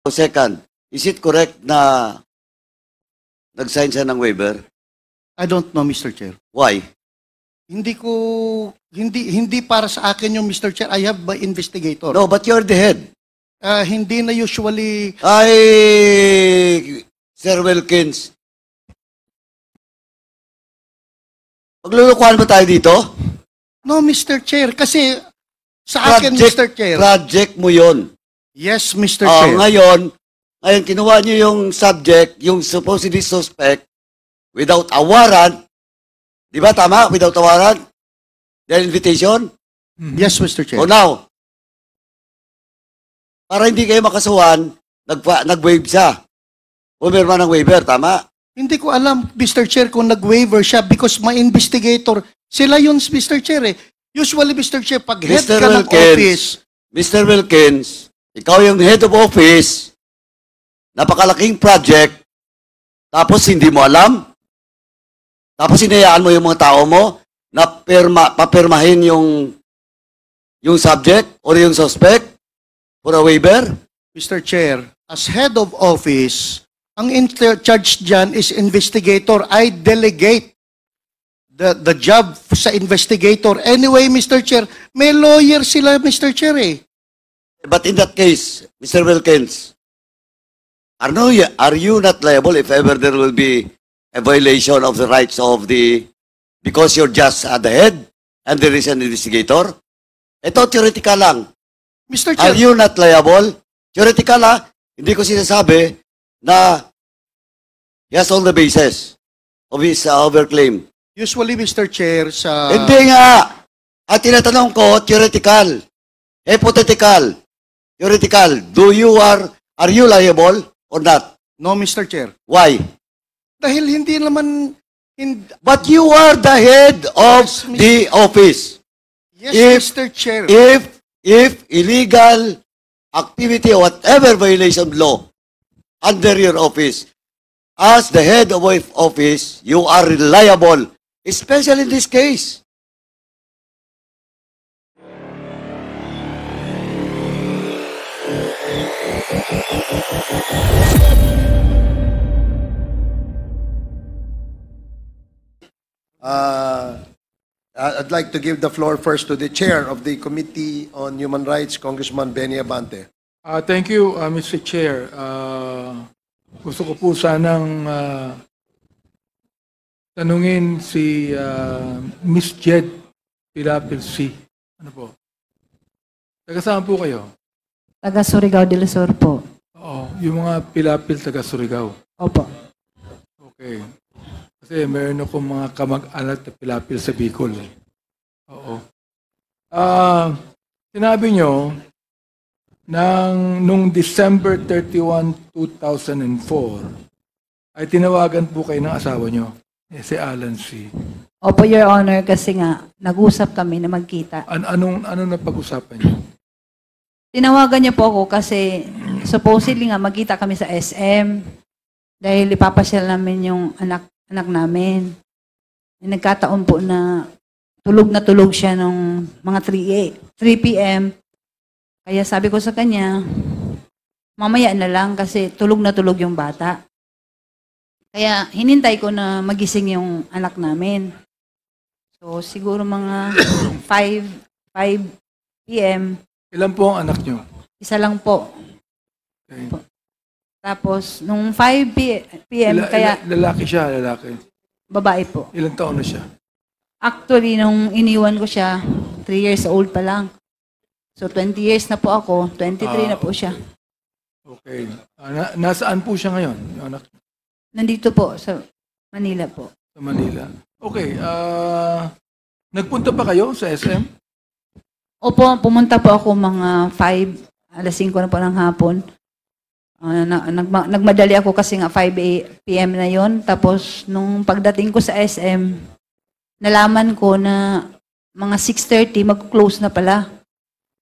Second, is it correct na nag-sign siya ng waiver? I don't know, Mr. Chair. Why? Hindi para sa akin yung Mr. Chair. I have my investigator. No, but you're the head. Hindi na usually. Ay, Sir Wilkins. Maglulukuhan ba tayo dito? No, Mr. Chair. Kasi sa akin, Mr. Chair. Project mo yon. Yes, Mr. Chair. Ngayon, kinuha niyo yung subject, yung supposedly suspect, without a warrant. Di ba tama? Without a warrant? The invitation? Yes, Mr. Chair. So now, para hindi kayo makasuhan, nag-waive siya. Pumirma ng waiver, tama? Hindi ko alam, Mr. Chair, kung nag-waiver siya because my investigator, sila yun, Mr. Chair eh. Usually, Mr. Chair, pag head Mr. ka ng office, Mr. Wilkins, ikaw yung head of office, napakalaking project, tapos hindi mo alam, tapos hinayaan mo yung mga tao mo na papirmahin yung subject or yung suspect for a waiver? Mr. Chair, as head of office, ang in charge dyan is investigator. I delegate the job sa investigator. Anyway, Mr. Chair, may lawyer sila, Mr. Chair eh. But in that case, Mr. Wilkins, are you not liable if ever there will be a violation of the rights of because you're just at the head and there is an investigator? Ito, theoretical lang. Mr. Chair. Are you not liable? Theoretical ha? Hindi ko sinasabi na he has all the basis of his overclaim. Usually, Mr. Chair, sa... Hindi nga. At tinatanong ko, theoretical. Hypothetical. Theoretical. Are you liable or not? No, Mr. Chair. Why? Dahil hindi naman... But you are the head of Yes, Mr. the office. Yes, Mr. Chair. If illegal activity or whatever violation of law under your office, as the head of office, you are liable, especially in this case. I'd like to give the floor first to the chair of the Committee on Human Rights, Congressman Benny Abante. Thank you, Mr. Chair. Gusto ko po sanang tanungin si Miss Jed Pilapil-C. Ano po? Taga saan po kayo? Taga Surigao del Sur po. Oo, yung mga Pilapil taga Surigao. Opo. Okay. Kasi meron akong mga kamag-anak na Pilapil sa Bicol. Oo. Sinabi nyo, nung December 31, 2004, ay tinawagan po kayo ng asawa nyo, si Alan C. Opo, Your Honor, kasi nga, nag-usap kami na magkita. Anong napag-usapan nyo? Tinawagan niya po ako kasi supposedly nga magkita kami sa SM dahil ipapasyal namin yung anak namin. Nagkataon po na tulog siya nung mga 3 p.m. Kaya sabi ko sa kanya, mamaya na lang kasi tulog yung bata. Kaya hinintay ko na magising yung anak namin. So siguro mga 5 p.m. Ilan po ang anak nyo? Isa lang po. Okay. Tapos, nung 5 p.m. kaya... Lalaki siya, lalaki. Babae po. Ilang taon na siya? Actually, nung iniwan ko siya, 3 years old pa lang. So, 20 years na po ako, 23 na po siya. Okay. Nasaan po siya ngayon, yung anak? Nandito po, sa Manila po. Sa Manila. Okay. Nagpunta pa kayo sa SM? Opo, pumunta po ako mga alas 5 na po ng hapon. Nagmadali ako kasi nga 5 p.m. na yon. Tapos, nung pagdating ko sa SM, nalaman ko na mga 6:30, mag-close na pala.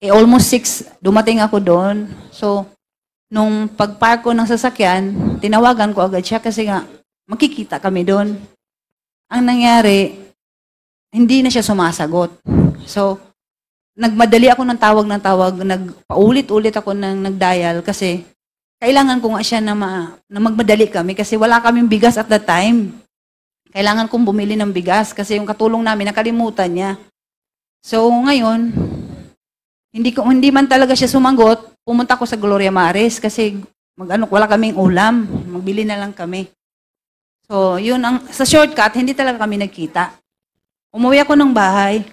Almost 6, dumating ako doon. So, nung pag-park ko ng sasakyan, tinawagan ko agad siya kasi nga, makikita kami doon. Ang nangyari, hindi na siya sumasagot. So, nagmadali ako ng tawag, nagpaulit-ulit ako ng nag-dial kasi kailangan ko nga siya na magmadali kami kasi wala kaming bigas at that time. Kailangan kong bumili ng bigas kasi yung katulong namin nakalimutan niya. So ngayon, hindi man talaga siya sumagot, pumunta ko sa Gloria Maris kasi wala kaming ulam, magbili na lang kami. So yun sa shortcut, hindi talaga kami nagkita. Umuwi ako ng bahay.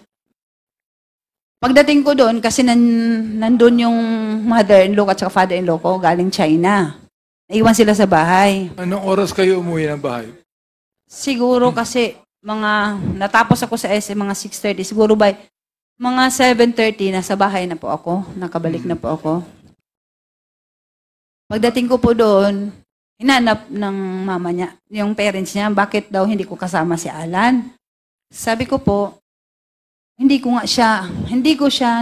Pagdating ko doon, kasi nandun yung mother-in-law at saka father-in-law ko galing China. Naiwan sila sa bahay. Anong oras kayo umuwi ng bahay? Siguro kasi natapos ako sa SM mga 6:30. Siguro by mga 7:30 nasa bahay na po ako. Nakabalik na po ako. Pagdating ko po doon, hinanap ng mama niya, yung parents niya, bakit daw hindi ko kasama si Alan. Sabi ko po, hindi ko siya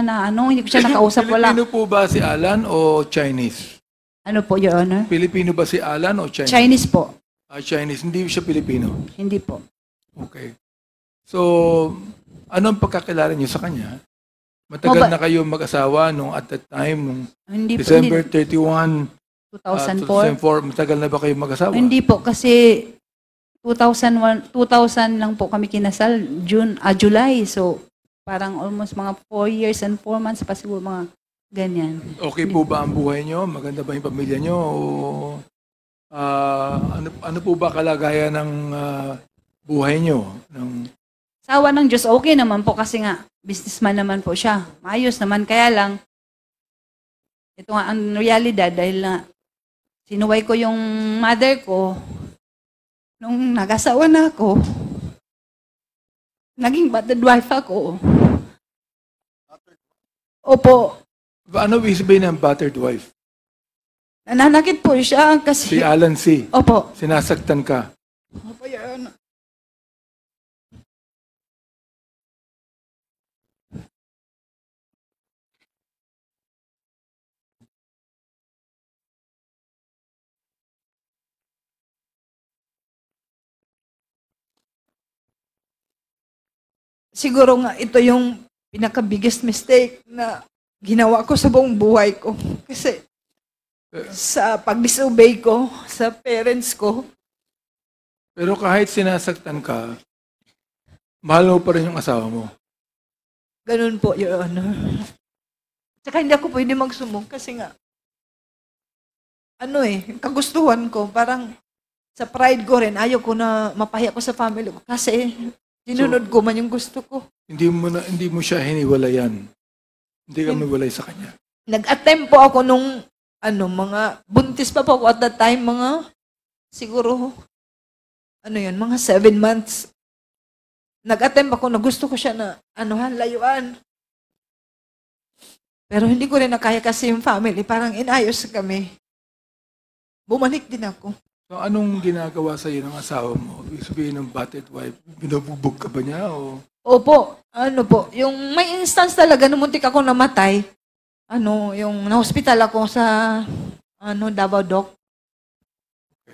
nakausap, wala. Pilipino po ba si Alan o Chinese? Ano po, Your Honor? Pilipino ba si Alan o Chinese? Chinese po. Chinese, hindi siya Pilipino. Hindi po. Okay. So, anong pagkakilala niyo sa kanya? Matagal na kayo mag-asawa nung at that time, nung Hindi po, December 31, 2004. 2004, matagal na ba kayo mag-asawa? Hindi po, kasi 2000 lang po kami kinasal, July. So, parang almost mga 4 years and 4 months pa siguro, mga ganyan. Okay po ba ang buhay niyo? Maganda ba yung pamilya niyo? O ano po ba kalagayan ng buhay niyo? Sa awa ng Diyos, okay naman po kasi nga, businessman naman po siya. Maayos naman, kaya lang, ito nga ang realidad dahil na sinuway ko yung mother ko, nung nag-asawa na ako, naging battered wife ako. Opo. Ano ibig sabihin ng battered wife? Nananakit po siya kasi... Si Alan C. Opo. Sinasaktan ka. Opo, Your Honor. Siguro nga ito yung pinaka-biggest mistake na ginawa ko sa buong buhay ko. Kasi sa pag-disobey ko sa parents ko. Pero kahit sinasaktan ka, mahal mo pa rin yung asawa mo. Ganun po, Your Honor. Tsaka hindi ako pwede magsumong kasi nga, kagustuhan ko, parang sa pride ko rin, ayaw ko na mapahiya ko sa family ko kasi sinunod ko man yung gusto ko. Hindi mo siya hiniwalayan. Hindi ka miwalay sa kanya. Nag-attempt po ako nung mga buntis pa po ako at that time, siguro, mga 7 months. Nag-attempt ako na gusto ko siya na, layuan. Pero hindi ko rin nakaya kasi yung family, parang inayos kami. Bumalik din ako. So, anong ginagawa sa iyo ng asawa mo? Ibig sabihin ng battered wife, binubugbog ka ba niya? O? Opo, yung may instance talaga, nung muntik ako namatay, yung na-hospital ako sa, Davao Doc.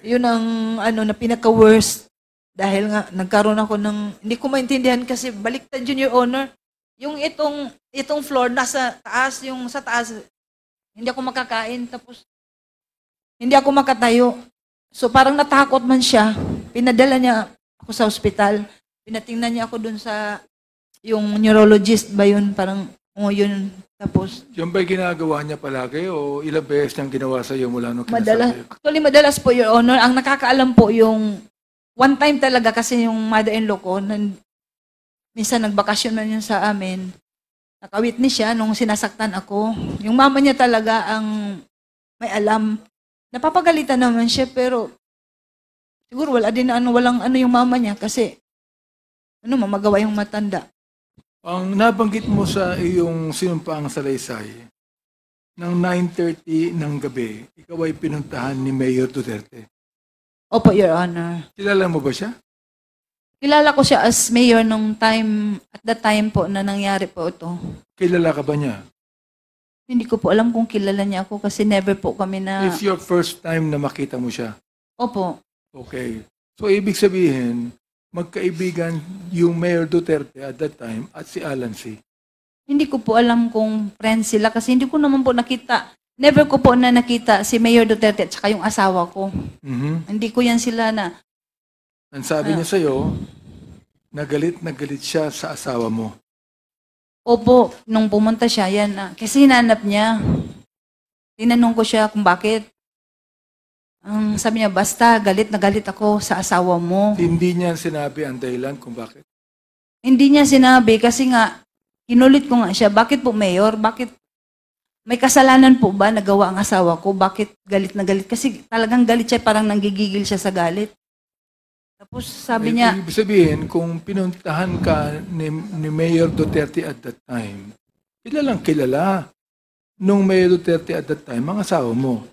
Yun ang, na pinaka-worst. Dahil nga, nagkaroon ako ng, hindi ko maintindihan kasi baliktad yun, Your Honor. Yung itong floor, nasa taas, yung sa taas, hindi ako makakain, tapos, hindi ako makatayo. So, parang natakot man siya. Pinadala niya ako sa ospital. Pinatingnan niya ako dun sa, yung neurologist ba yun, parang, yun. Tapos, yung ba'y ginagawa niya palagi o ilang beses niyang ginawa sa iyo mula nung kinasal? madalas po, Your Honor. Ang nakakaalam po yung one time talaga kasi yung mother-in-law ko, minsan nagbakasyon na yun sa amin. Naka-witness siya nung sinasaktan ako. Yung mama niya talaga ang may alam. Napapagalitan naman siya pero siguro walang yung mama niya kasi mamagawa yung matanda. Ang nabanggit mo sa iyong sinumpaang salaysay, ng 9:30 ng gabi, ikaw ay pinuntahan ni Mayor Duterte. Opo, Your Honor. Kilala mo ba siya? Kilala ko siya as mayor at the time po na nangyari po ito. Kilala ka ba niya? Hindi ko po alam kung kilala niya ako kasi never po kami na... It's your first time na makita mo siya? Opo. Okay. So, ibig sabihin, magkaibigan yung Mayor Duterte at that time at si Alan C. Hindi ko po alam kung friends sila kasi hindi ko naman po nakita never ko po na nakita si Mayor Duterte at saka yung asawa ko. Mhm. Hindi ko yan sila na, Ang sabi niya sa'yo, na galit siya sa asawa mo. opo, nung pumunta siya, yan, kasi hinanap niya. Tinanong ko siya kung bakit. Ang sabi niya, basta galit na galit ako sa asawa mo. Hindi niya sinabi ang dahilan kung bakit. Hindi niya sinabi kasi nga, kinulit ko nga siya, bakit po Mayor? Bakit may kasalanan po ba nagawa ang asawa ko? Bakit galit na galit? Kasi talagang galit siya, parang nanggigigil siya sa galit. Tapos sabi niya, Ibig sabihin, kung pinuntahan ka ni Mayor Duterte at that time, kilalang kilala nung Mayor Duterte at that time, ang asawa mo.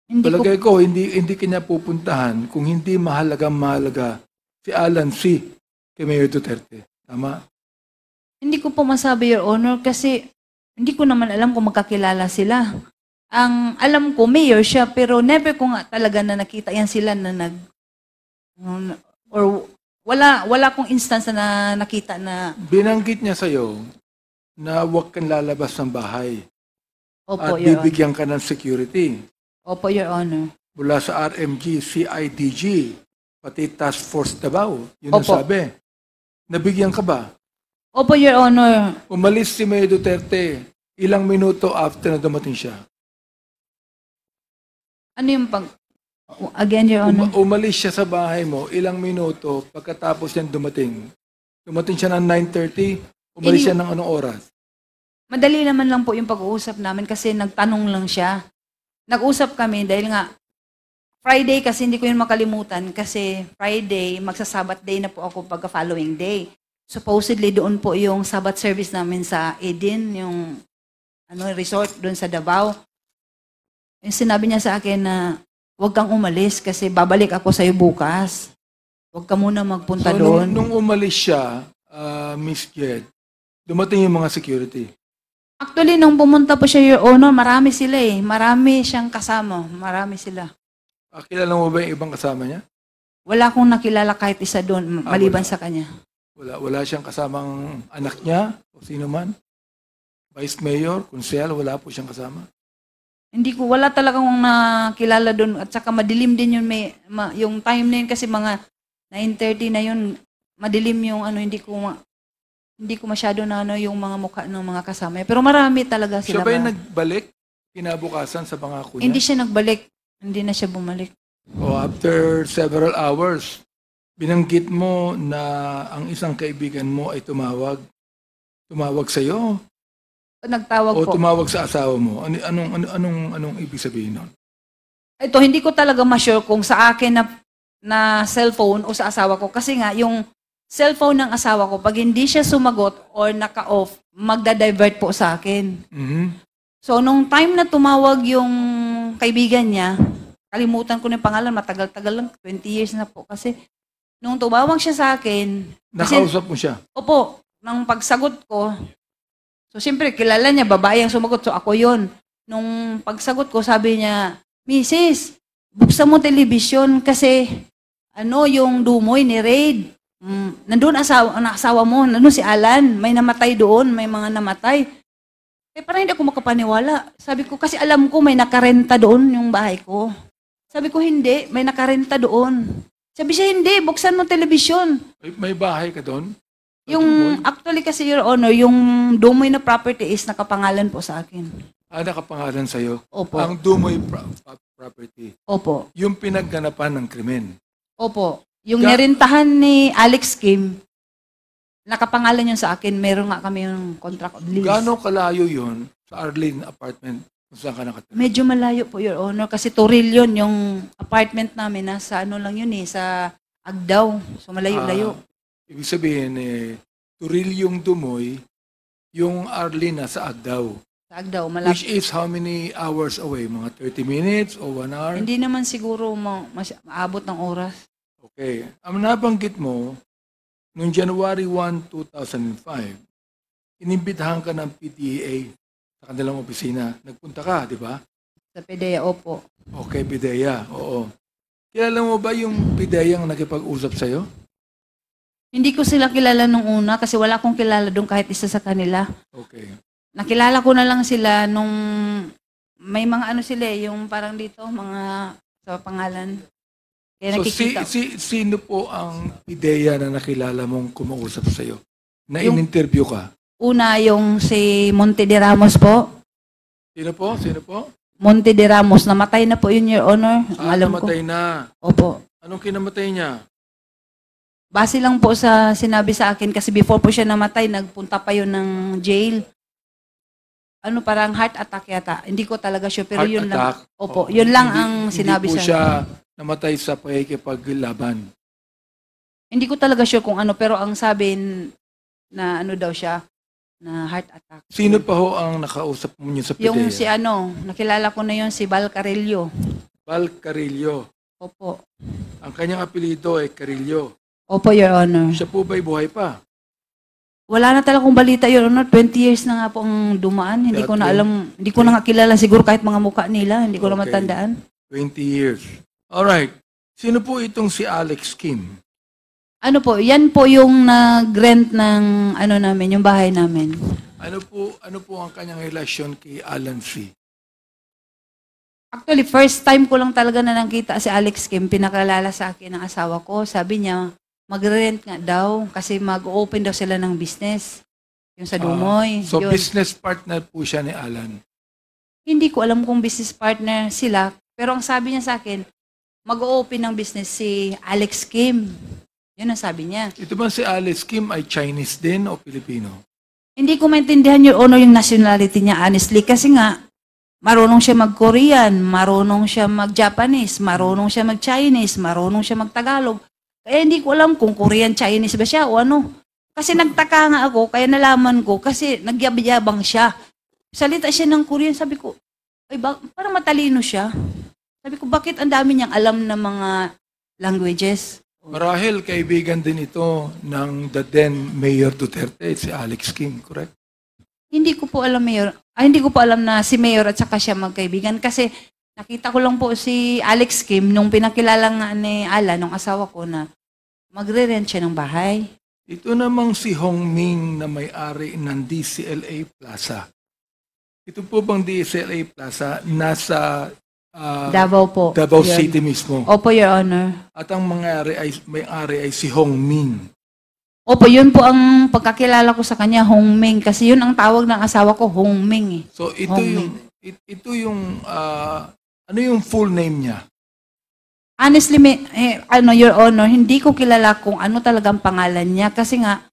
hindi ko, Palagay ko, hindi kanya pupuntahan kung hindi mahalaga si Alan C. kay Mayor Duterte. Tama? hindi ko po masabi, Your Honor, kasi hindi ko naman alam kung magkakilala sila. Ang alam ko, Mayor siya, pero never ko nga talaga na nakita yan sila na or wala kong instance na nakita na, Binanggit niya sa'yo na huwag kang lalabas ng bahay opo, at Your Honor. bibigyan ka ng security Opo, Your Honor. mula sa RMG, CIDG, pati Task Force Davao. Yun ang Opo. sabi. Nabigyan ka ba? Opo, Your Honor. Umalis si Mayor Duterte ilang minuto after na dumating siya. Ano yung again, Your Honor? Umalis siya sa bahay mo ilang minuto pagkatapos niyan dumating. Dumating siya ng 9:30, umalis siya ng anong oras? Madali naman lang po yung pag-uusap namin kasi nagtanong lang siya. Nag-usap kami dahil nga Friday kasi hindi ko yun makalimutan kasi Friday, magsa-Sabbath day na po ako pagka following day. Supposedly doon po yung Sabbath service namin sa Eden, yung resort doon sa Davao. Yung sinabi niya sa akin na huwag kang umalis kasi babalik ako sa'yo bukas. Huwag ka muna magpunta So, doon. nung umalis siya, Miss Jed, dumating yung mga security. Actually, nung pumunta po siya, Your Honor, marami sila eh. Marami siyang kasama. Marami sila. Kilala mo ba yung ibang kasama niya? Wala akong nakilala kahit isa doon, maliban wala. sa kanya. Wala siyang kasamang anak niya o sino man? Vice Mayor, Kunsel, wala po siyang kasama. Wala talagang nakilala doon. At saka madilim din yun, yung time na yun kasi mga 9:30 na yun, madilim yung hindi ko masyado na yung mga mukha ng mga kasama. Pero marami talaga Siya sila. ba yung nagbalik kinabukasan sa pangako niya? Hindi siya nagbalik. Hindi na siya bumalik. O after several hours, binanggit mo na ang isang kaibigan mo ay tumawag sa iyo Nagtawag o po. tumawag sa asawa mo. Anong ibig sabihin nun? Ito, hindi ko talaga ma-sure kung sa akin na cellphone o sa asawa ko. Kasi nga, yung cellphone ng asawa ko, pag hindi siya sumagot or naka-off, magda-divert po sa akin. Mhm. So, nung time na tumawag yung kaibigan niya, kalimutan ko na yung pangalan, matagal-tagal lang, 20 years na po. Kasi, nung tumawag siya sa akin, Nakausap mo siya? opo, nang pagsagot ko, so, siyempre, kilala niya, babae ang sumagot, so ako yon. Nung pagsagot ko, sabi niya, Mrs., buksan mo television kasi, yung Dumoy ni Raid, nandun asawa mo, nandun si Alan, may namatay doon, may mga namatay. Parang hindi ako makapaniwala. Sabi ko, kasi alam ko may nakarenta doon yung bahay ko. Sabi ko, hindi, may nakarenta doon. Sabi siya, hindi, buksan mo television. May bahay ka doon? Yung, actually kasi, Your Honor, yung Dumoy na property is nakapangalan po sa akin. Nakapangalan sa'yo? Opo. Ang Dumoy property. Opo. Yung pinagganapan ng krimen. Opo. Yung nirentahan ni Alex Kim, nakapangalan yun sa akin. Meron nga kami yung contract of lease. Gaano kalayo yun sa Arlene apartment kung saan ka nakatira? Medyo malayo po, Your Honor, kasi Toril yun, yung apartment namin, nasa lang yun sa Agdaw. So malayo-layo. Ibig sabihin, Turil yung Dumoy, yung Arlene sa Agdaw. Sa Agdaw, Which is how many hours away? Mga 30 minutes o 1 hour? Hindi naman siguro maabot ng oras. Okay. Ang nabanggit mo, noong January 1, 2005, inimbitahan ka ng PDEA sa kanilang opisina. Nagpunta ka, di ba? Sa PDEA, opo. Okay, PDEA. Oo. Kilala mo ba yung PDEA ang nakipag-usap sa'yo? Hindi ko sila kilala nung una kasi wala akong kilala doon kahit isa sa kanila. Okay. Nakilala ko na lang sila nung may mga ano sila yung parang dito, mga sa pangalan. Kaya So, nakikita. sino po ang ideya na nakilala mong kumausap sa'yo? Na Yung- in-interview ka? Una yung si Monte de Ramos po. Sino po? Sino po? Monte de Ramos, namatay na po yun, Your Honor. Ang alam ko. Namatay na. Opo. Anong kinamatay niya? Base lang po sa sinabi sa akin kasi before po siya namatay, nagpunta pa yun ng jail. Ano, parang heart attack yata. Hindi ko talaga sure, pero Heart yun attack? lang. Opo, Oo. yun lang Hindi- ang sinabi Hindi po sa siya namatay sa pakikipaglaban. Hindi ko talaga sure kung ano, pero ang sabi na ano daw siya, na heart attack. Sino pa ho ang nakausap mo niyo sa PIDEA? Yung si ano, nakilala ko na yun, si Val Carillo. Val Carillo. Opo. Ang kanyang apelido ay Carillo. Opo, Your Honor. Siya po ba'y buhay pa? Wala na talaga kong balita, Your Honor. 20 years na nga po ang dumaan. Hindi ko na alam, hindi ko na nga kilala siguro kahit mga mukha nila. Hindi ko na Okay. matandaan. 20 years. Alright. Sino po itong si Alex Kim? Ano po, yan po yung nag-rent ng ano namin, yung bahay namin. Ano po ang kanyang relasyon kay Alan C? Actually, first time ko lang talaga na nakita si Alex Kim, pinakalala sa akin ng asawa ko. Sabi niya, mag-rent nga daw kasi mag-open daw sila ng business. Yung sa Dumoy. So Yun. business partner po siya ni Alan. Hindi ko alam kung business partner sila, pero ang sabi niya sa akin, mag-open ng business si Alex Kim. Yun ang sabi niya. Ito ba si Alex Kim ay Chinese din o Pilipino? Hindi ko maintindihan, Your Honor, yung nationality niya, honestly, kasi nga, marunong siya mag-Korean, marunong siya mag-Japanese, marunong siya mag-Chinese, marunong siya mag-Tagalog. Kaya hindi ko alam kung Korean, Chinese ba siya o ano. Kasi nagtaka nga ako, kaya nalaman ko, kasi nagyabang siya. Salita siya ng Korean, sabi ko, ay, parang matalino siya. Sabi ko, bakit ang dami niyang alam na mga languages? Marahil kaibigan din ito ng the then Mayor Duterte, si Alex Kim, correct? Hindi ko po alam, Mayor. Hindi ko po alam na si Mayor at saka siya magkaibigan kasi nakita ko lang po si Alex Kim nung pinakilala nga ni Ala, nung asawa ko na magre-rent siya ng bahay. Ito namang si Hong Ming na may-ari ng DCLA Plaza. Ito po bang DCLA Plaza nasa Davao po. Davao Yun. City mismo? Opo, Your Honor. At ang may-ari ay si Hong Ming. Opo, yun po ang pagkakilala ko sa kanya, Hong Ming. Kasi yun ang tawag ng asawa ko, Hong Ming. So ito Hong yung ano yung full name niya? Honestly, Your Honor, hindi ko kilala kung ano talagang pangalan niya. Kasi nga,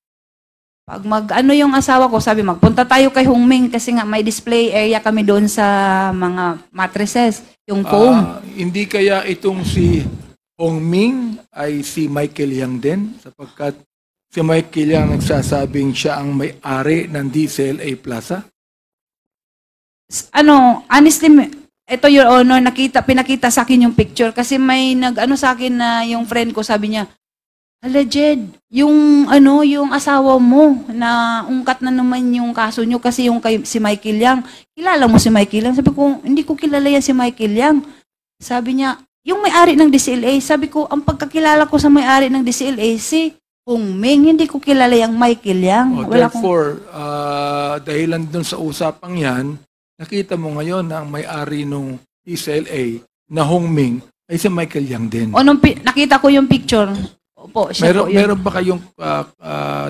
pag yung asawa ko, sabi, magpunta tayo kay Hong Ming kasi nga may display area kami doon sa mga mattresses, yung foam. Hindi kaya itong si Hong Ming ay si Michael Yang din sapagkat si Michael Yang nagsasabing siya ang may-ari ng DCLA Plaza? Honestly, ito, Your Honor, pinakita sa akin yung picture kasi may sa akin na yung friend ko, sabi niya, alleged, yung asawa mo na ungkat na naman yung kaso nyo kasi si Michael Yang. Kilala mo si Michael Yang? Sabi ko, hindi ko kilala yan si Michael Yang. Sabi niya, yung may-ari ng DCLA. Sabi ko, ang pagkakilala ko sa may-ari ng DCLA, si Hong Ming, hindi ko kilala yung Michael Yang. Therefore, dahilan dun sa usapang yan, nakita mo ngayon na ang may-ari ng DCLA na Hong Ming ay si Michael Yang din. Nakita ko yung picture. Opo, siya po yun. Meron ba kayong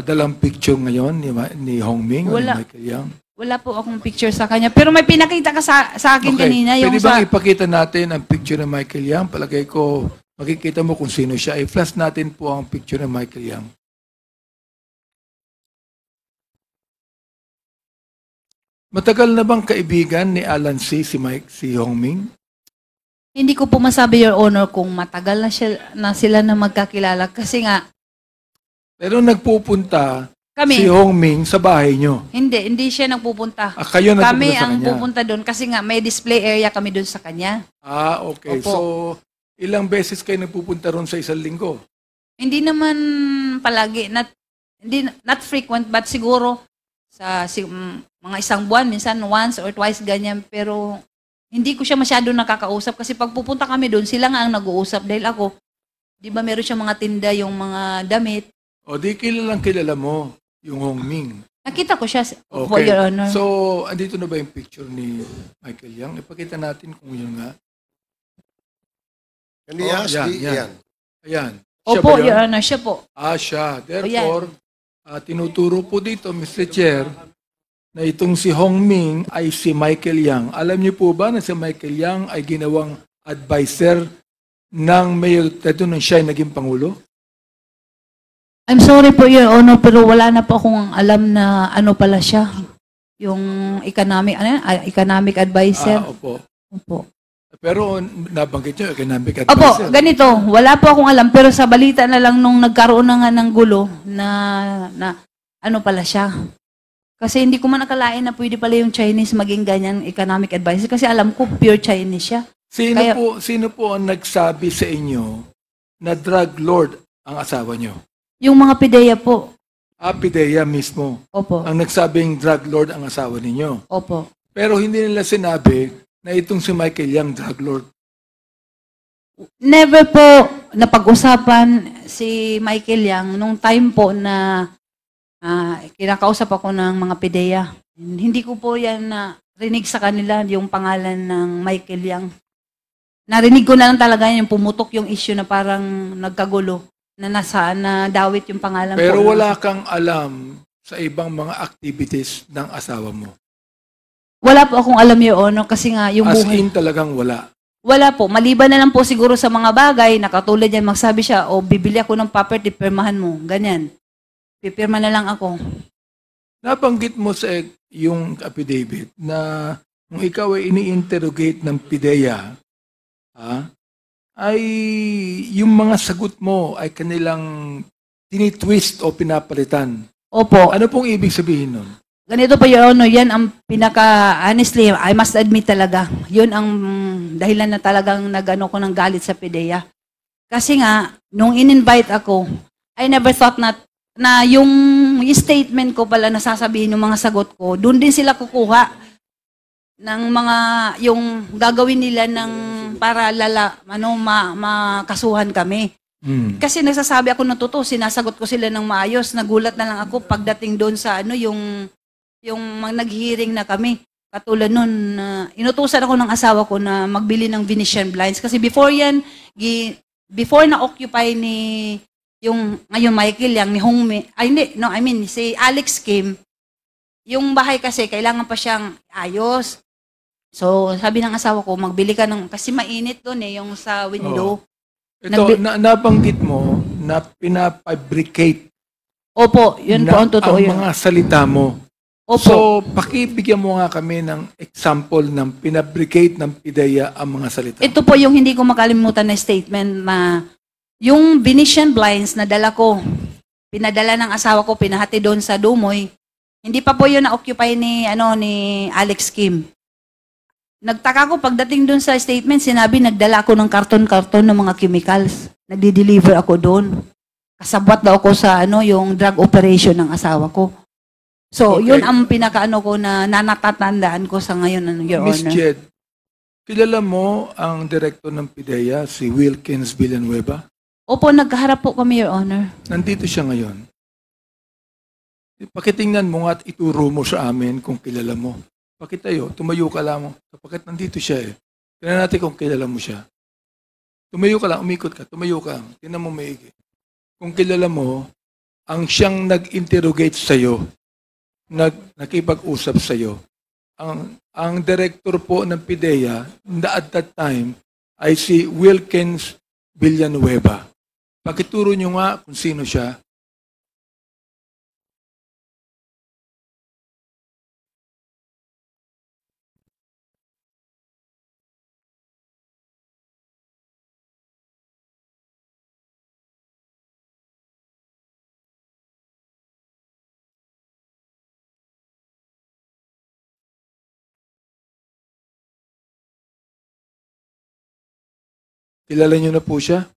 dalang picture ngayon ni Hong Ming o ni Wala. Michael Yang? Wala po akong picture sa kanya. Pero may pinakita ka sa akin kanina. Yung Pwede bang ipakita natin ang picture ng Michael Yang? Palagay ko, makikita mo kung sino siya. I-flash natin po ang picture ng Michael Yang. Matagal na bang kaibigan ni Alan C. si Hong Ming? Hindi ko po masabi, Your Honor, kung matagal na sila na magkakilala. Kasi nga, Pero nagpupunta kami, si Hong Ming sa bahay nyo. hindi siya nagpupunta. Kayo nagpupunta Kami sa ang kanya? pupunta doon kasi nga may display area kami doon sa kanya. Okay. Opo. So, ilang beses kayo nagpupunta ron sa isang linggo? Hindi naman palagi, not frequent, but siguro sa mga isang buwan, minsan once or twice ganyan. Pero hindi ko siya masyado nakakausap kasi pag pupunta kami doon, sila nga ang nag-uusap dahil ako, di ba meron siya mga tinda, yung mga damit. O di kilala mo yung Hong Ming. Nakita ko siya, po, Okay. Your Honor. So, andito na ba yung picture ni Michael Yang? Ipakita natin kung yun nga. Can we ask yan, the, yan. yan. Ayan. Siya Opo, ba yun? Your Honor, siya po. Siya. Therefore, tinuturo po dito, Mr. Chair, na itong si Hong Ming ay si Michael Yang. Alam niyo po ba na si Michael Yang ay ginawang advisor ng Mayor Teto nung siya ay naging Pangulo? I'm sorry po, Your Honor, pero wala na po akong alam na ano pala siya. Yung economic advisor. Opo. Opo. Pero nabanggit niyo, economic Opo, advisor. ganito. Wala po akong alam, pero sa balita na lang nung nagkaroon na nga ng gulo na ano pala siya. Kasi hindi ko man nakalain na pwede pala yung Chinese maging ganyan economic advisor kasi alam ko pure Chinese siya. Sino po ang nagsabi sa inyo na drug lord ang asawa niyo? Yung mga pideya po. Pidea mismo. Opo. Ang nagsabing drug lord ang asawa ninyo. Opo. Pero hindi nila sinabi na itong si Michael Yang drug lord. Never po napag-usapan si Michael Yang nung time po na kinakausap ako ng mga pideya. Hindi ko po yan na rinig sa kanila yung pangalan ng Michael Yang. Narinig ko na lang talaga yung pumutok yung issue na parang nagkagulo na dawit yung pangalan Pero po. wala kang alam sa ibang mga activities ng asawa mo. Wala po akong alam, Your Honor, kasi nga yung As buhay. in talagang wala. Wala po. Maliban na lang po siguro sa mga bagay na katulad yan, magsabi siya, o bibili ako ng property, pirmahan mo. Ganyan. Pipirma na lang ako. Nabanggit mo sa yung affidavit na kung ikaw ay ini-interrogate ng PIDEA, ay yung mga sagot mo ay kanilang tinitwist o pinapalitan. Opo. Ano pong ibig sabihin nun? Ganito po, Your Honor, yan ang honestly, I must admit talaga, yun ang dahilan na talagang nagano ko ng galit sa PIDEA. Kasi nga, nung in-invite ako, I never thought na yung statement ko pala na sasabihin ng mga sagot ko, doon din sila kukuha ng mga, yung gagawin nila ng para makasuhan kami. Kasi nagsasabi ako ng totoo, sinasagot ko sila ng maayos, nagulat na lang ako pagdating doon sa yung nag-hearing na kami. Katulad nun, inutusan ako ng asawa ko na magbili ng Venetian blinds. Kasi before yan, before na-occupy ni yung ngayon Michael Yang, ni Hongme, si Alex Kim, yung bahay kasi kailangan pa siyang ayos. So, sabi ng asawa ko, magbili ka ng, kasi mainit doon yung sa window. Ito, nabanggit mo na pinafabricate Opo, yun po ang totoo ang yun. mga salita mo. Opo. So, pakibigyan mo nga kami ng example ng pinabricate ng PIDEA ang mga salita. Ito po yung hindi ko makalimutan na statement na yung Venetian blinds na dala ko, pinadala ng asawa ko, pinahati doon sa Dumoy, hindi pa po yun na-occupy ni Alex Kim. Nagtaka ko pagdating doon sa statement, sinabi nagdala ako ng karton-karton ng mga chemicals. Nagdi-deliver ako doon. Kasabwat daw ako sa yung drug operation ng asawa ko. So, Okay. yun ang pinakaano ko na natatandaan ko sa ngayon, Your Miss Honor. Jed, kilala mo ang direktor ng PIDEA, si Wilkins Villanueva? Opo, nagkaharap po kami, Your Honor. Nandito siya ngayon. Pakitingnan mo nga at ituro mo sa amin kung kilala mo. Pakitayo, tumayo ka lang mo. Sapagkat nandito siya Tingnan natin kung kilala mo siya. Tumayo ka lang, umikot ka, tumayo ka. Tingnan mo maigi. Kung kilala mo, ang siyang nag-interrogate sa'yo, nakipag-usap sa'yo, ang director po ng PIDEA at that time ay si Wilkins Villanueva. Pakituro nyo nga kung sino siya. Kilala nyo na po siya?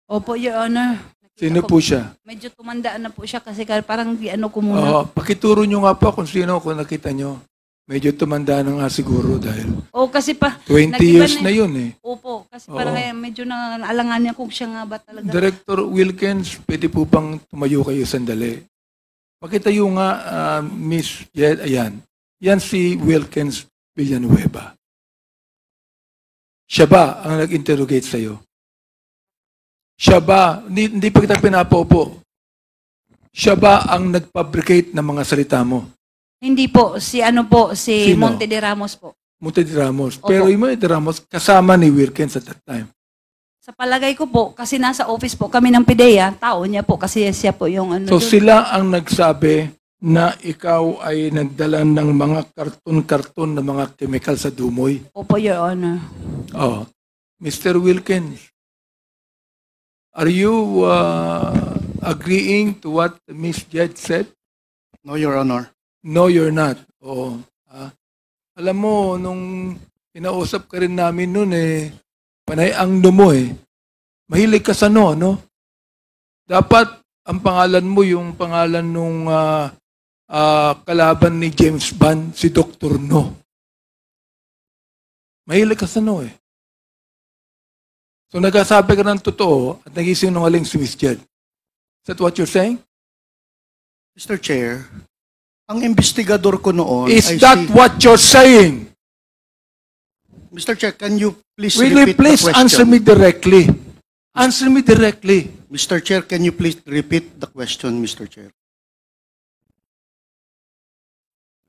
Opo, Your Honor. Nakita Sino ko, po siya? medyo tumandaan na po siya kasi parang ano ko muna. Pakituro nyo nga po kung sino kung nakita nyo. Medyo tumanda na nga siguro dahil O kasi pa, 20 nag-iba years na yun eh. Opo, kasi Oo. parang medyo naalangan niya kung siya nga ba talaga. Director Wilkins, pwede po bang tumayo kayo sandali? Pakitayo nga, Miss Jed, ayan. Yan si Wilkins Villanueva. Siya ba ang nag-interrogate sa'yo? Siya ba, hindi pa kita pinapaupo, siya ba ang nag-fabricate ng mga salita mo? Hindi po, si Sino? Monte de Ramos po. Monte de Ramos. Opo. Pero yung Monte de Ramos, kasama ni Wilkins at that time. Sa palagay ko po, kasi nasa office po kami ng PIDEA, tao niya po, kasi siya po yung ano So dun. sila ang nagsabi na ikaw ay nagdala ng mga karton-karton na mga chemical sa Dumoy. Opo, Your Honor. Oh, Mr. Wilkins, are you agreeing to what Miss Jed said? No, Your Honor. No, you're not. Oo. Alam mo, nung inausap ka rin namin noon panay ang mo Mahilig ka sa no? Dapat ang pangalan mo yung pangalan nung kalaban ni James Bond, si Dr. No. Mahilig ka sa no So nagsasabi ka ng totoo at nagisinungaling si Miss Jed. Is that what you're saying? Mr. Chair, ang investigador ko noon Is ay that si... what you're saying? Mr. Chair, can you please Will you repeat please the question? answer me directly? Answer me directly. Mr. Chair, can you please repeat the question, Mr. Chair?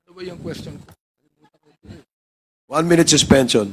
Ano ba yung question ko? 1 minute suspension.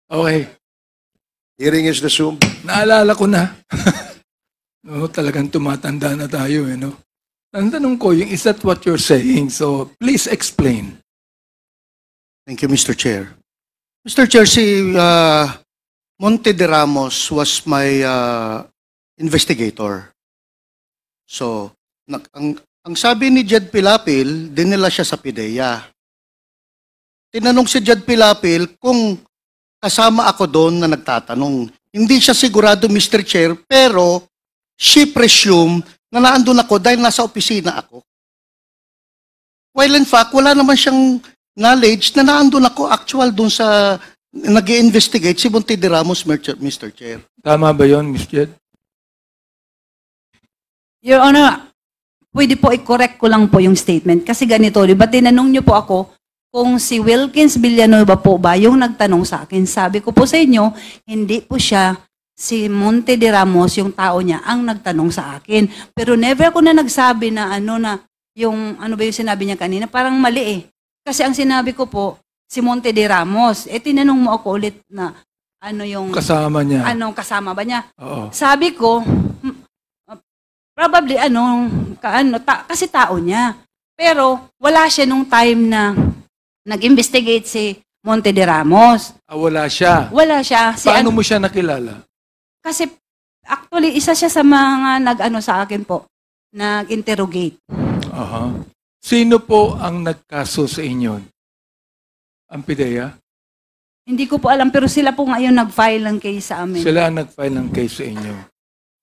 Okay. Hearing is resumed. Naalala ko na. No, talagang tumatanda na tayo no? Ang tanong ko, is that what you're saying? So, please explain. Thank you, Mr. Chair. Mr. Chair, si Monte de Ramos was my investigator. So, ang sabi ni Jed Pilapil, dinala siya sa PIDEA. Tinanong si Jed Pilapil kung kasama ako doon na nagtatanong. Hindi siya sigurado, Mr. Chair, pero she presumed na naandun ako dahil nasa opisina ako. While in fact, wala naman siyang knowledge na naandun ako actual doon sa nag-i-investigate si Monte de Ramos, Mr. Chair. Tama ba yon, Miss Jed? Your Honor, pwede po i-correct ko lang po yung statement. Kasi ganito, di ba tinanong niyo po ako kung si Wilkins Villanueva po ba yung nagtanong sa akin. Sabi ko po sa inyo, hindi po siya si Monte de Ramos, yung tao niya, ang nagtanong sa akin. Pero never ako na nagsabi na yung ano ba yung sinabi niya kanina, parang mali Kasi ang sinabi ko po, si Monte de Ramos. Tinanong mo ako ulit na ano yung... Kasama niya. Anong kasama ba niya? Oo. Sabi ko, probably kasi tao niya. Pero wala siya nung time na nag-investigate si Monte de Ramos. Wala siya. Wala siya. Paano mo siya nakilala? Kasi actually, isa siya sa mga sa akin po, nag-interrogate. Aha. Sino po ang nagkaso sa inyo? Ang PIDEA? Hindi ko po alam, pero sila po ngayon nag-file ng case sa amin. Sila ang nag-file ng case sa inyo.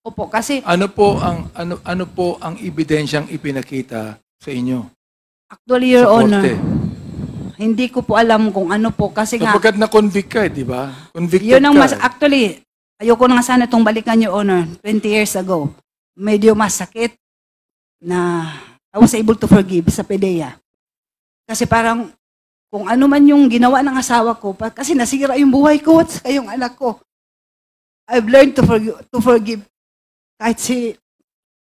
Opo, kasi Ano po ang ebidensyang ipinakita sa inyo? actually, Your Sa Honor, korte? hindi ko po alam kung ano po. Kasi nga, Sapagkat na-convict ka, di ba? Convicted yun ang ka. actually, ayoko na nga sana itong balikan, Your Honor, 20 years ago. Medyo masakit na I was able to forgive sa PIDEA. Kasi parang, kung ano man yung ginawa ng asawa ko, kasi nasira yung buhay ko at saka yung anak ko, I've learned to forgive kahit si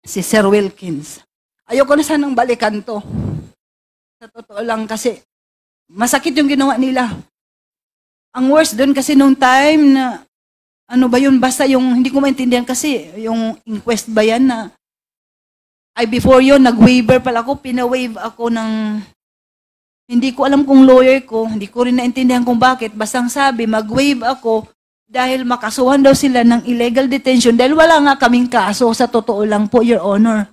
Sir Wilkins. Ayoko na sanang balikan to. Sa totoo lang kasi, masakit yung ginawa nila. Ang worst doon kasi nung time na ano ba yun, basta yung, hindi ko maintindihan kasi, yung inquest ba yan na, ay before yun, nag-waiver pala ako, pina-waive ako ng, hindi ko alam kung lawyer ko, hindi ko rin naintindihan kung bakit, basta ang sabi, mag-waive ako, dahil makasuhan daw sila ng illegal detention, dahil wala nga kaming kaso, sa totoo lang po, Your Honor.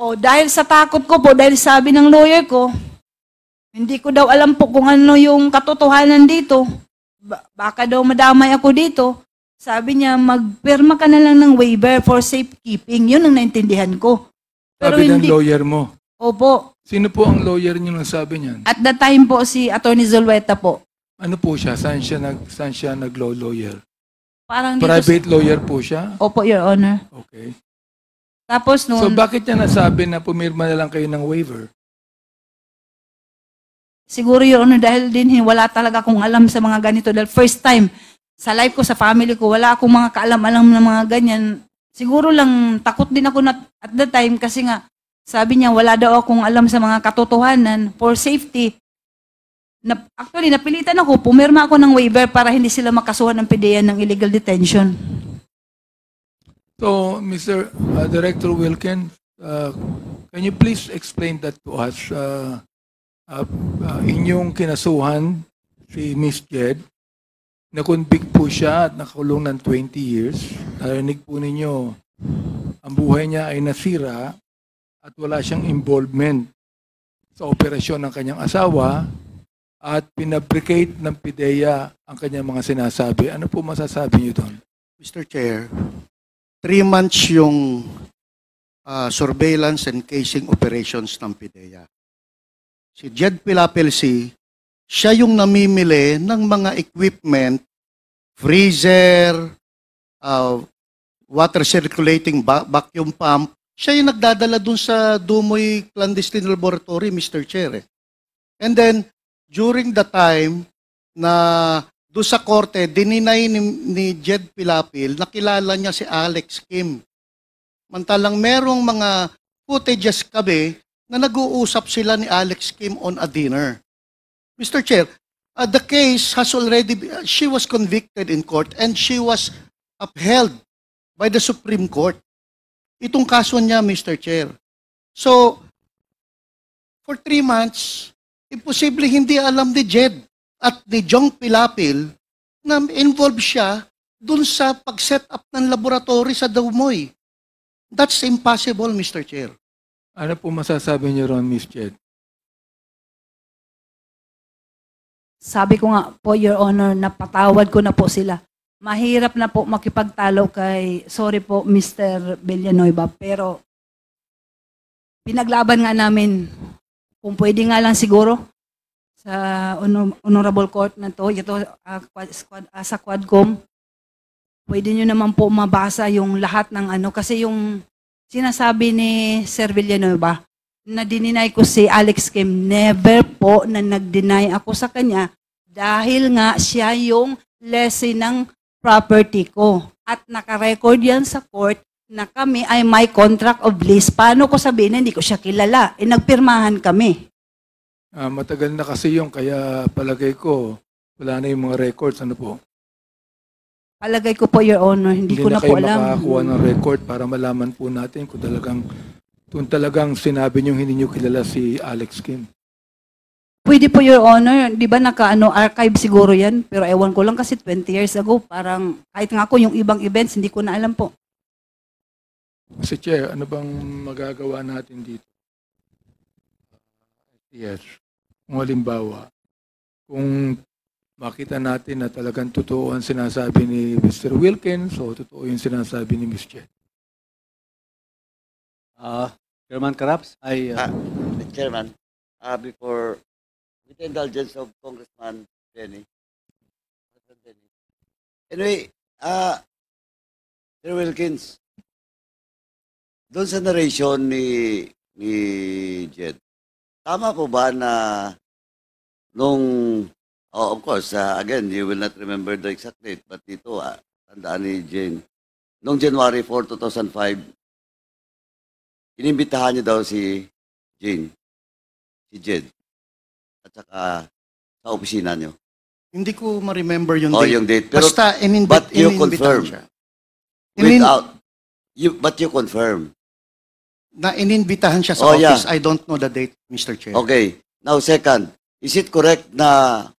O dahil sa takot ko po, dahil sabi ng lawyer ko, hindi ko daw alam po kung ano yung katotohanan dito. Baka daw madamay ako dito. Sabi niya, magpirma ka na lang ng waiver for safekeeping. Yun ang naintindihan ko. Pero Sabi ng hindi. lawyer mo. Opo. Sino po ang lawyer niyo nang sabi niyan? At that time po, si Attorney Zulueta po. Ano po siya? Saan siya nag-law lawyer? Parang dito Private lawyer po siya? Opo, Your Honor. Okay. Tapos So noon, bakit niya nasabi na pumirma na lang kayo ng waiver? siguro Your Honor, dahil din wala talaga akong alam sa mga ganito. Dahil first time, sa life ko, sa family ko, wala akong mga kaalam-alam ng mga ganyan. Siguro lang, takot din ako na, at that time kasi nga, sabi niya, wala daw akong alam sa mga katotohanan for safety. Actually, napilitan ako, pumirma ako ng waiver para hindi sila makasuhan ng PDEA ng illegal detention. So, Mr. Director Wilken, can you please explain that to us? Inyong kinasuhan si Miss Jed, na-convict po siya at nakakulong ng 20 years. Narinig po ninyo, ang buhay niya ay nasira at wala siyang involvement sa operasyon ng kanyang asawa at pinabricate ng PIDEA ang kanyang mga sinasabi. Ano po masasabi niyo doon? Mr. Chair, 3 months yung surveillance and casing operations ng PIDEA. Si Jed Pilapilsi, siya yung namimili ng mga equipment, freezer, water circulating vacuum pump. Siya yung nagdadala dun sa Dumoy Clandestine Laboratory, Mr. Chair. And then, during the time na doon sa korte, dininay ni Jed Pilapil, nakilala niya si Alex Kim. Mantalang merong mga footages kami na nag-uusap sila ni Alex Kim on a dinner. Mr. Chair, the case has already, she was convicted in court and she was upheld by the Supreme Court. Itong kaso niya, Mr. Chair. So, for 3 months, imposible hindi alam ni Jed at ni Jong Pilapil na involved siya dun sa pag-set up ng laboratory sa Dumoy. That's impossible, Mr. Chair. Ano po masasabi niyo ron, Miss Jed? Sabi ko nga po, Your Honor, napatawad ko na po sila. Mahirap na po makipagtalo kay, sorry po, Mr. Villanueva, pero pinaglaban nga namin, kung pwede nga lang siguro, sa Honorable Court na to, ito sa Quadcom, pwede nyo naman po mabasa yung lahat ng ano, kasi yung sinasabi ni Sir Villanueva, na dininay ko si Alex Kim, never po na nag-deny ako sa kanya dahil nga siya yung lessee ng property ko. At nakarecord yan sa court na kami ay may contract of lease. Paano ko sabihin na hindi ko siya kilala? Nagpirmahan kami. Matagal na kasi yung kaya palagay ko, wala na yung mga records. Ano po? Palagay ko po, Your Honor, hindi ko na po alam. Hindi na kayo makakuha ng record para malaman po natin kung talagang sinabi niyong hindi niyo kilala si Alex Kim. Pwede po, Your Honor. Di ba archive siguro yan? Pero ewan ko lang kasi 20 years ago, parang kahit nga ako yung ibang events, hindi ko na alam po. Mr. Chair, ano bang magagawa natin dito? Yes. Kung halimbawa, kung makita natin na talagang totoo ang sinasabi ni Mr. Wilkins o totoo yung sinasabi ni Ms. Jed. Chairman Karaps, Chairman, before, with the indulgence of Congressman Denny. Anyway, Sir Wilkins, doon sa narration ni Jed, tama po ba na nung, of course, again, you will not remember the exact date, but dito, tandaan ni Jane, noong January 4, 2005, inimbitahan niyo daw si Jane, si Jed, at saka sa opisina niyo. Hindi ko ma-remember yung Oh, date. yung date. Pero, Basta but you ininbitahan confirm. siya. But you confirm. Na ininbitahan siya sa Oh, yeah. office. I don't know the date, Mr. Chair. Okay. Now, second, is it correct na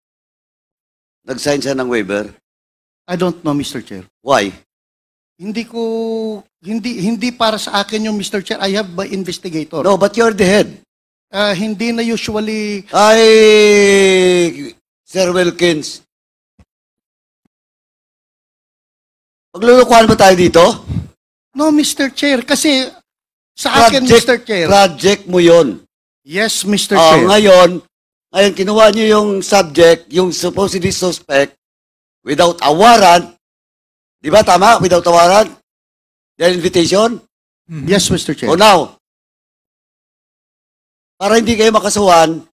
nag-sign siya ng waiver? I don't know, Mr. Chair. Why? Hindi para sa akin yung Mr. Chair. I have my investigator. No, but you're the head. Hindi na usually Ay, Sir Wilkins. Maglulukuhan ba tayo dito? no, Mr. Chair. Kasi sa akin, Mr. Chair. Project mo yon. Yes, Mr. Oh, Chair. ngayon, kinuha niyo yung subject, yung supposedly suspect, without a warrant. Di ba tama? Without a warrant? The invitation? Yes, Mr. Chair. O now, para hindi kayo makasuhan,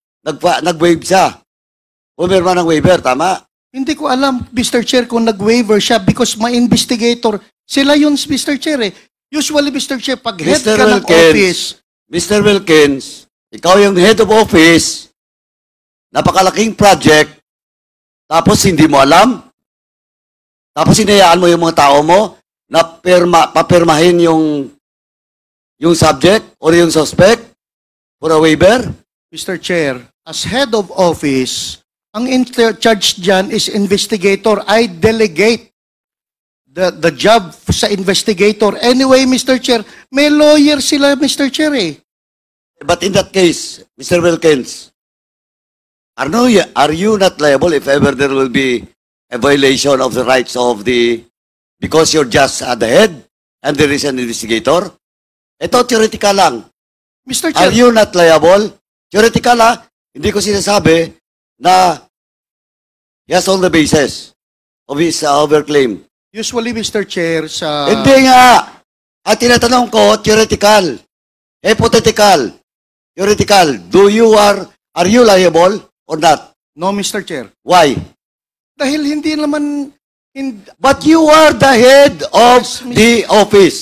nag-waive siya. Pumirma ng waiver, tama? Hindi ko alam, Mr. Chair, kung nag-waiver siya because my investigator, sila yun, Mr. Chair eh. Usually, Mr. Chair, pag head Mr. ka ng Wilkins. office, Mr. Wilkins, ikaw yung head of office, napakalaking project, tapos hindi mo alam, tapos hinayaan mo yung mga tao mo na papirmahin yung subject or yung suspect for a waiver? Mr. Chair, as head of office, ang in-charge dyan is investigator. I delegate the job sa investigator. Anyway, Mr. Chair, may lawyer sila, Mr. Chair eh. But in that case, Mr. Wilkins, are you not liable if ever there will be a violation of the rights of because you're just at the head and there is an investigator? Ito, theoretical lang. Mr. Are Chair, you not liable? Theoretical hindi ko sinasabi na he has all the basis of his overclaim. usually, Mr. Chair, sa... Hindi nga. At tinatanong ko, theoretical. Hypothetical. Theoretical. Are you liable or not? No, Mr. Chair. Why? Dahil hindi naman... But you are the head of Yes, Mr. the office.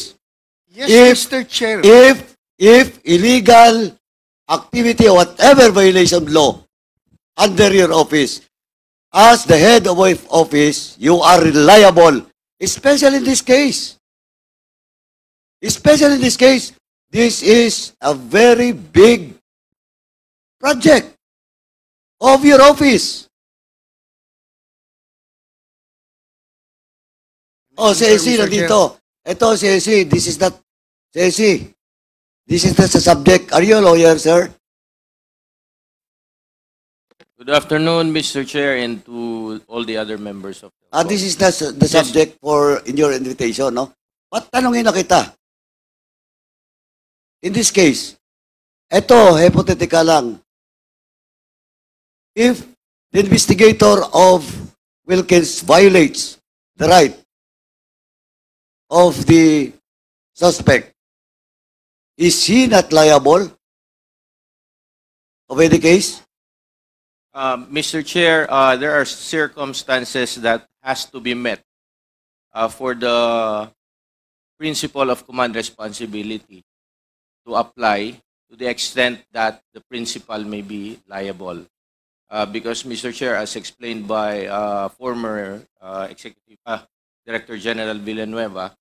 Yes, If- Mr. Chair. If illegal activity or whatever violation of law under your office, as the head of office, you are liable, especially in this case. Especially in this case, this is a very big project of your office. Oh, si AC Mr. nandito. Ito, si AC, this is not, si AC, this is not the subject. Are you a lawyer, sir? Good afternoon, Mr. Chair, and to all the other members of the This is not the subject in your invitation, no? But tanongin na kita. In this case, ito, hypothetical lang. If the investigator of Wilkins violates the right of the suspect, is he not liable of any case? Mr. Chair, there are circumstances that has to be met for the principle of command responsibility to apply to the extent that the principal may be liable. Because, Mr. Chair, as explained by former Executive Director General Villanueva,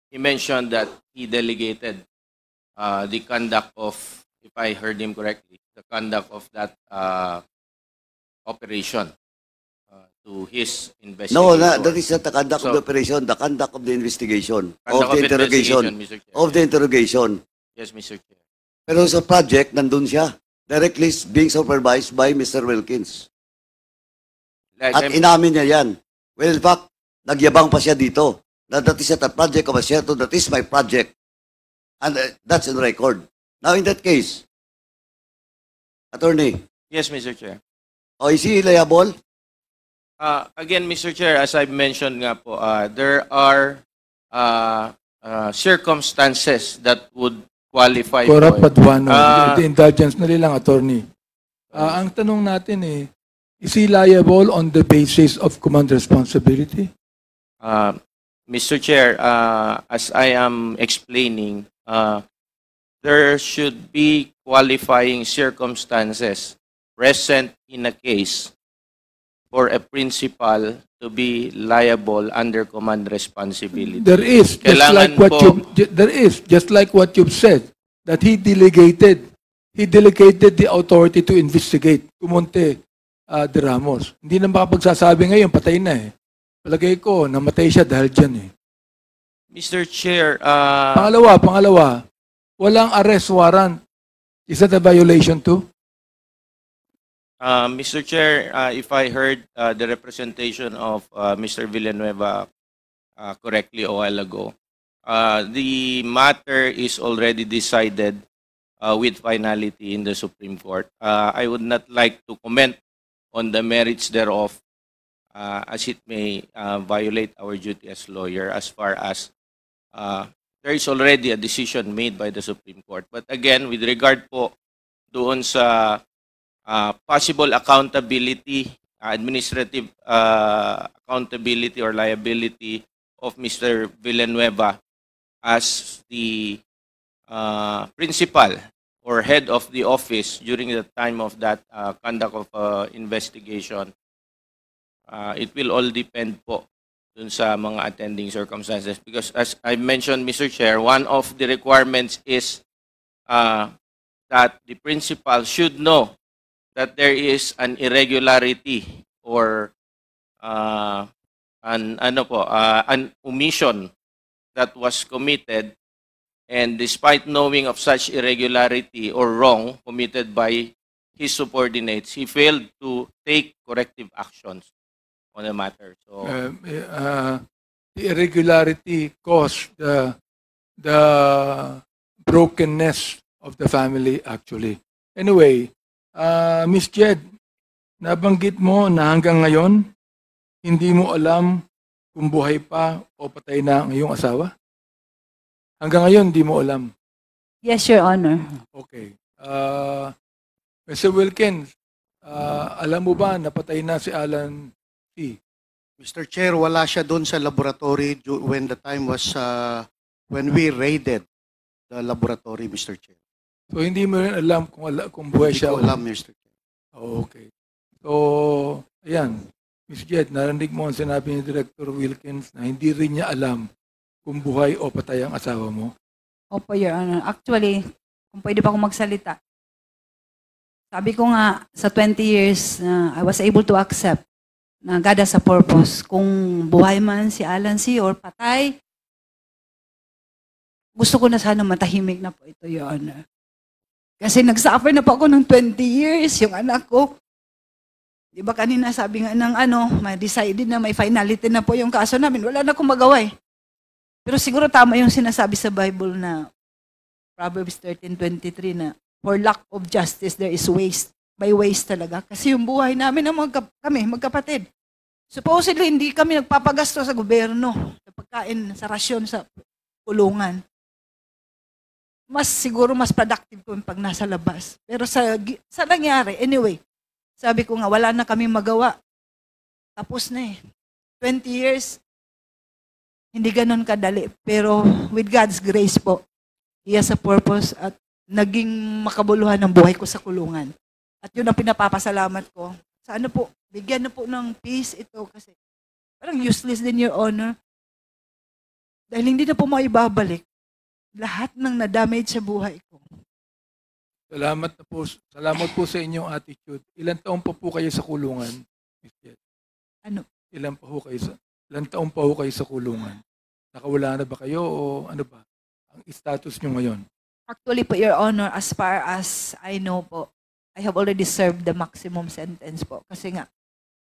he mentioned that he delegated the conduct of, if I heard him correctly, the conduct of that operation to his No, investigation. that is not the conduct of the So- operation, the conduct of the investigation, Conduct of the interrogation, Mr. Chair. of the interrogation. Yes, Mr. Chair. Pero sa project, nandun siya. Directly being supervised by Mr. Wilkins. Like, At inamin niya yan. Well, in fact, nagyabang pa siya dito. That is not a project of a Seattle, that is my project. And that's in record. Now, in that case, Attorney, yes, Mr. Chair. is he liable? Again, Mr. Chair, as I mentioned nga po, there are circumstances that would qualify Corrupt for it. Paduano, Ah. the indulgence na nilang attorney. Ang tanong natin is he liable on the basis of command responsibility? Mr. Chair, as I am explaining, there should be qualifying circumstances present in a case for a principal to be liable under command responsibility. There is, Kailangan just like what you've said, that he delegated the authority to investigate. Kumonte de Ramos. Hindi na makapagsasabi ngayon, patay na eh. Palagay ko, namatay siya dahil dyan eh. Mr. Chair, Pangalawa, walang arrest warrant. Is that a violation too? Mr. Chair, if I heard the representation of Mr. Villanueva correctly a while ago, the matter is already decided with finality in the Supreme Court. I would not like to comment on the merits thereof as it may violate our duty as lawyer as far as there is already a decision made by the Supreme Court. But again, with regard po doon sa possible accountability, administrative accountability or liability of Mr. Villanueva as the principal or head of the office during the time of that conduct of investigation, it will all depend po dun sa mga attending circumstances. Because as I mentioned, Mr. Chair, one of the requirements is that the principal should know that there is an irregularity or an omission that was committed, and despite knowing of such irregularity or wrong committed by his subordinates, he failed to take corrective actions on the matter. So The irregularity caused the brokenness of the family actually. Anyway, Miss Jed, nabanggit mo na hanggang ngayon, hindi mo alam kung buhay pa o patay na ang iyong asawa? Hanggang ngayon, hindi mo alam. Yes, Your Honor. Okay. Mr. Wilkins, alam mo ba napatay na si Alan C? Mr. Chair, wala siya doon sa laboratory when the time was when we raided the laboratory, Mr. Chair. So hindi mo rin alam kung buhay Hindi siya. ko alam, Mr. Chair. Okay. So, ayan. Miss Jed, narinig mo ang sinabi ni Director Wilkins na hindi rin niya alam kung buhay o patay ang asawa mo. Opo, Your Honor. Actually, kung pwede pa akong magsalita, sabi ko nga, sa 20 years, I was able to accept na God has a purpose. Kung buhay man si Alan C. or patay, gusto ko na sana matahimik na po ito, Your Honor. Kasi nagsuffer na po ako ng 20 years, yung anak ko. Di ba kanina sabi nga ng may decided na may finality na po yung kaso namin. Wala na akong magawa eh. Pero siguro tama yung sinasabi sa Bible na Proverbs 13:23 na for lack of justice there is waste. By waste talaga. Kasi yung buhay namin ng kami, magkapatid. Supposedly, hindi kami nagpapagasto sa gobyerno, sa pagkain, sa rasyon, sa kulungan. Siguro mas productive ko pag nasa labas. Pero sa nangyari, anyway, sabi ko nga, wala na kami magawa. Tapos na eh. 20 years, hindi ganun kadali. Pero with God's grace po, He has a purpose at naging makabuluhan ng buhay ko sa kulungan. At yun ang pinapapasalamat ko. Sana po, bigyan na po ng peace ito kasi parang useless din, Your Honor. Dahil hindi na po maibabalik lahat ng na-damage sa buhay ko. Salamat po sa inyong attitude. Ilan taon pa po kayo sa kulungan, Miss Jed? Ano? Ilan taon pa ho kayo sa kulungan? Nakawala na ba kayo o ano ba? Ang status nyo ngayon? Actually po, Your Honor, as far as I know po, I have already served the maximum sentence po. Kasi nga,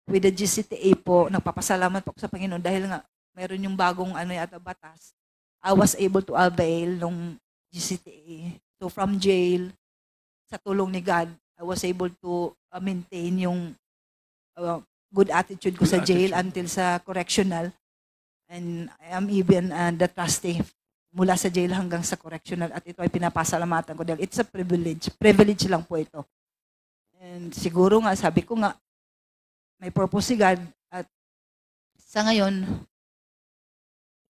with the GCTA po, nagpapasalamat po sa Panginoon dahil nga, mayroon yung bagong yata batas. I was able to avail ng GCTA. So from jail, sa tulong ni God, I was able to maintain yung good attitude ko sa jail until sa correctional. And I am even the trustee mula sa jail hanggang sa correctional. At ito ay pinapasalamatan ko dahil it's a privilege. Privilege lang po ito. And siguro nga, sabi ko nga, may purpose si God. At sa ngayon,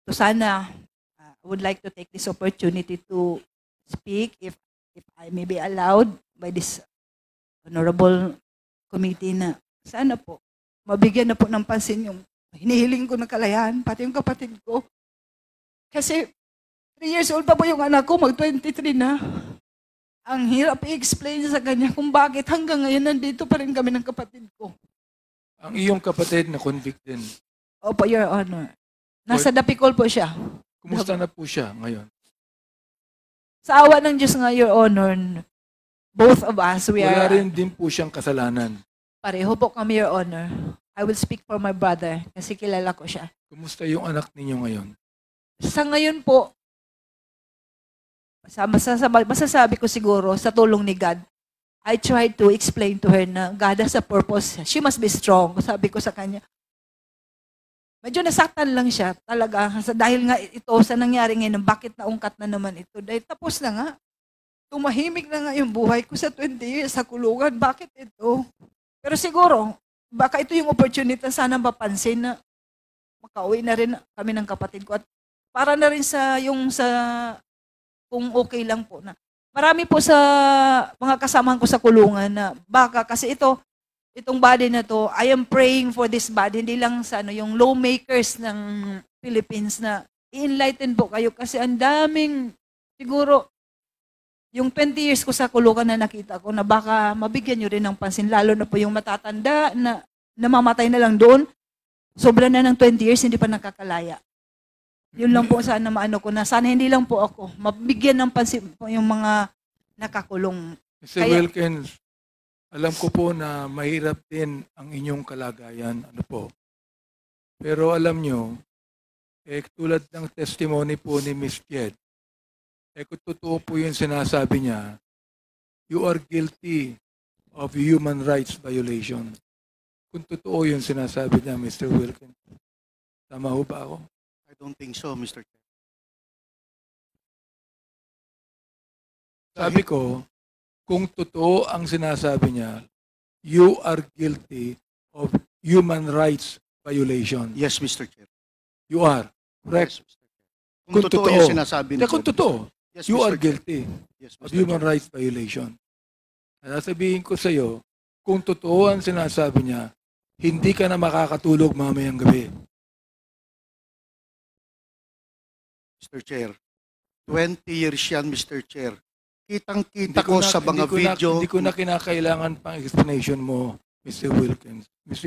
so sana, I would like to take this opportunity to speak if I may be allowed by this honorable committee na sana po mabigyan na po ng pansin yung hinihiling ko na kalayaan, pati yung kapatid ko. Kasi 3 years old pa po yung anak ko, mag-23 na. Ang hirap i-explain sa kanya kung bakit hanggang ngayon nandito pa rin kami ng kapatid ko. Ang iyong kapatid na convict din. Opo, Your Honor. Nasa Dapicol po siya. Kumusta na po siya ngayon? Sa awa ng Diyos nga, Your Honor, both of us, we Wala are, rin din po siyang kasalanan. pareho po kami, Your Honor. I will speak for my brother kasi kilala ko siya. Kumusta yung anak ninyo ngayon? Sa ngayon po, masasabi ko siguro sa tulong ni God, I tried to explain to her na God has a purpose. She must be strong. Sabi ko sa kanya, medyo nasaktan lang siya talaga. Dahil nga ito sa nangyari ngayon, bakit naungkat na naman ito? Dahil tapos na nga. Tumahimik na nga yung buhay ko sa 20 years sa kulungan. Bakit ito? Pero siguro, baka ito yung opportunity na sana mapansin na makauwi na rin kami ng kapatid ko. At para na rin kung okay lang po na. Marami po sa mga kasamahan ko sa kulungan na baka kasi itong body na to, I am praying for this body, hindi lang sa yung lawmakers ng Philippines na i-enlighten po kayo kasi ang daming, siguro, yung 20 years ko sa kulungan na nakita ko na baka mabigyan nyo rin ng pansin, lalo na po yung matatanda na namamatay na lang doon, sobra na ng 20 years, hindi pa nakakalaya. Yun lang po sana maano ko na sana hindi lang po ako, mabigyan ng pansin po yung mga nakakulong. Mr. Wilkins, alam ko po na mahirap din ang inyong kalagayan. Ano po? Pero alam nyo, tulad ng testimony po ni Ms. Jed, kung totoo po yung sinasabi niya, you are guilty of human rights violation. Kung totoo yung sinasabi niya, Mr. Wilkins, tama ho ba ako? I don't think so, Mr. Chair. Sabi ko, kung totoo ang sinasabi niya, you are guilty of human rights violation. Yes, Mr. Chair. You are. Correct? Yes, Mr. Chair. Kung totoo yung sinasabi niya. Kung totoo, Yes, you Mr. are Chair. guilty Yes, of Mr. human Chair. rights violation. At sasabihin ko sa iyo, kung totoo ang sinasabi niya, hindi ka na makakatulog mamayang gabi. Mr. Chair. 20 years yan, Mr. Chair. Kitang-kita ko sa mga video. Hindi ko na kinakailangan pang explanation mo, Mr. Wilkins. Mr.